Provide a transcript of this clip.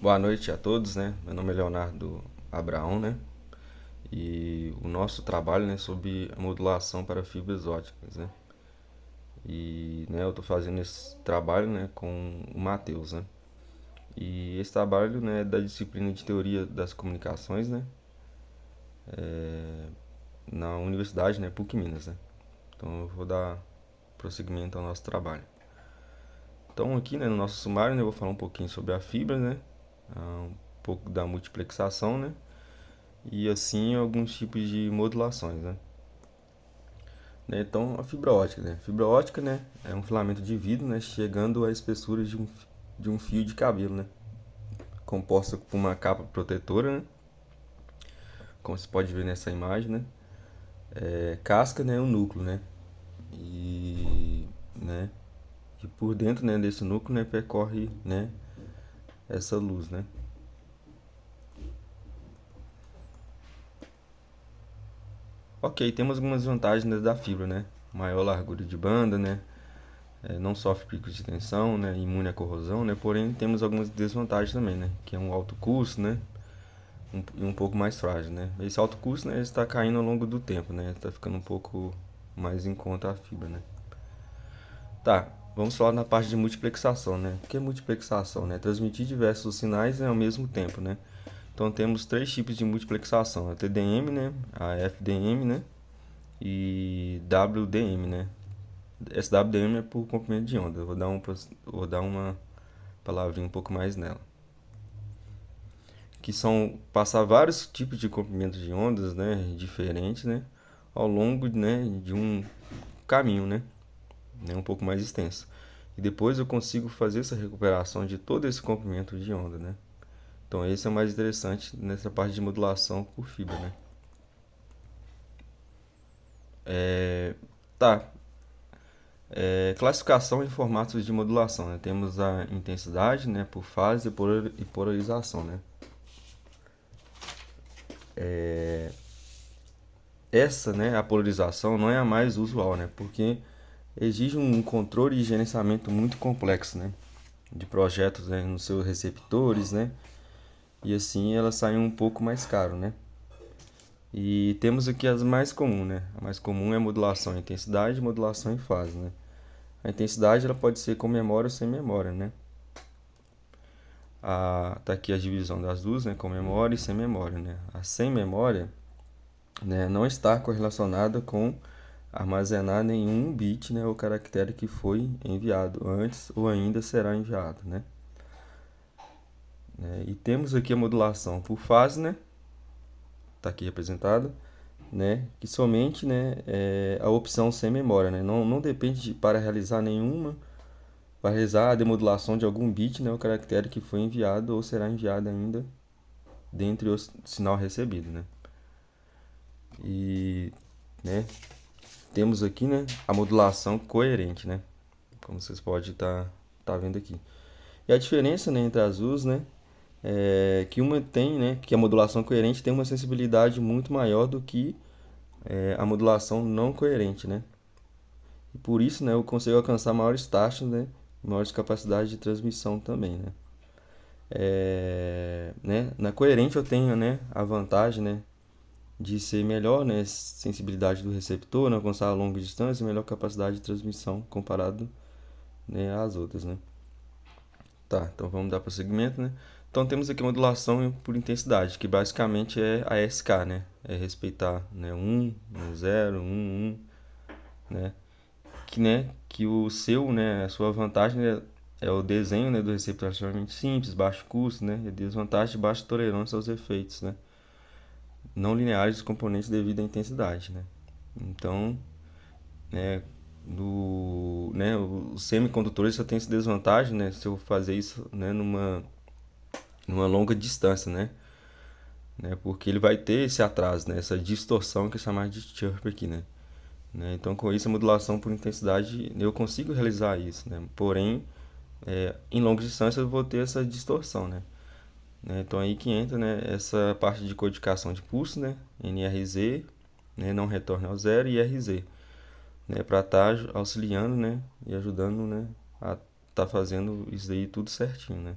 Boa noite a todos, né? Meu nome é Leonardo Abraão, né? E o nosso trabalho, né, sobre a modulação para fibras óticas, né? E, né, eu tô fazendo esse trabalho, né, com o Matheus, né? E esse trabalho, né, é da disciplina de Teoria das Comunicações, né? Na Universidade, né, PUC Minas, né? Então eu vou dar prosseguimento ao nosso trabalho. Então aqui, né, no nosso sumário, né, eu vou falar um pouquinho sobre a fibra, né? Um pouco da multiplexação, né? E assim alguns tipos de modulações, né? Então a fibra ótica, né? Fibra ótica, né, é um filamento de vidro, né, chegando à espessura de um fio de cabelo, né, composta por uma capa protetora, né, como você pode ver nessa imagem, né, casca, né, o núcleo, né, e, né, e por dentro, né, desse núcleo, né, percorre, né, essa luz, né. Ok, temos algumas vantagens, né, da fibra, né, maior largura de banda, né, não sofre picos de tensão, né, imune à corrosão, né, porém temos algumas desvantagens também, né, que é um alto custo, né, um pouco mais frágil, né. Esse alto custo, né, está caindo ao longo do tempo, né, está ficando um pouco mais em conta a fibra, né. Tá, vamos falar na parte de multiplexação, né. O que é multiplexação, né? Transmitir diversos sinais, né, ao mesmo tempo, né. Então temos três tipos de multiplexação: a TDM, né, a FDM, né, e WDM, né. Esse WDM é por comprimento de onda. Eu vou dar uma palavrinha um pouco mais nela. Que são passar vários tipos de comprimentos de ondas, né, diferentes, né, ao longo, né, de um caminho, né, um pouco mais extenso. E depois eu consigo fazer essa recuperação de todo esse comprimento de onda, né. Então esse é o mais interessante nessa parte de modulação por fibra, né. Tá. Classificação em formatos de modulação, né? Temos a intensidade, né, por fase e polarização, né? Essa, né, a polarização não é a mais usual, né, porque exige um controle e gerenciamento muito complexo, né, de projetos, né, nos seus receptores, né, e assim ela sai um pouco mais caro, né. E temos aqui as mais comuns, né. A mais comum é a modulação em intensidade e modulação em fase, né. A intensidade ela pode ser com memória ou sem memória, né. Tá aqui a divisão das duas, né, com memória e sem memória, né. A sem memória, né, não está correlacionada com armazenar nenhum bit, né, ou caractere que foi enviado antes ou ainda será enviado, né. E temos aqui a modulação por fase, né, está aqui representada, né, que somente, né, é a opção sem memória, né, não depende para realizar a demodulação de algum bit, né, ou caractere que foi enviado ou será enviado ainda dentre o sinal recebido, né. E, né, temos aqui, né, a modulação coerente, né, como vocês podem tá vendo aqui. E a diferença, né, entre as duas, né, é que uma tem, né, que a modulação coerente tem uma sensibilidade muito maior do que a modulação não coerente, né. E por isso, né, eu consigo alcançar maiores taxas, né, maiores capacidades de transmissão também, né. Né, na coerente eu tenho, né, a vantagem, né, de ser melhor, né, sensibilidade do receptor, né, alcançar a longa distância e melhor capacidade de transmissão comparado, né, às outras, né. Tá, então vamos dar prosseguimento, né. Então temos aqui a modulação por intensidade, que basicamente é a SK, né, é respeitar, né, 1, 0, 1, 1, né, que o seu, né, a sua vantagem é o desenho, né, do receptor relativamente simples, baixo custo, né, e a desvantagem, baixa tolerância aos efeitos, né, não lineares dos componentes devido à intensidade, né. Então, né, os semicondutores só tem essa desvantagem, né, se eu fazer isso, né, numa longa distância, né, porque ele vai ter esse atraso, né, essa distorção que é chamada de chirp aqui, né. Então, com isso, a modulação por intensidade, eu consigo realizar isso, né, porém, em longa distância eu vou ter essa distorção, né. Então, aí que entra, né, essa parte de codificação de pulso, né, NRZ, né, não retorna ao zero, e RZ, né, para estar auxiliando, né, e ajudando, né, a estar fazendo isso aí tudo certinho, né.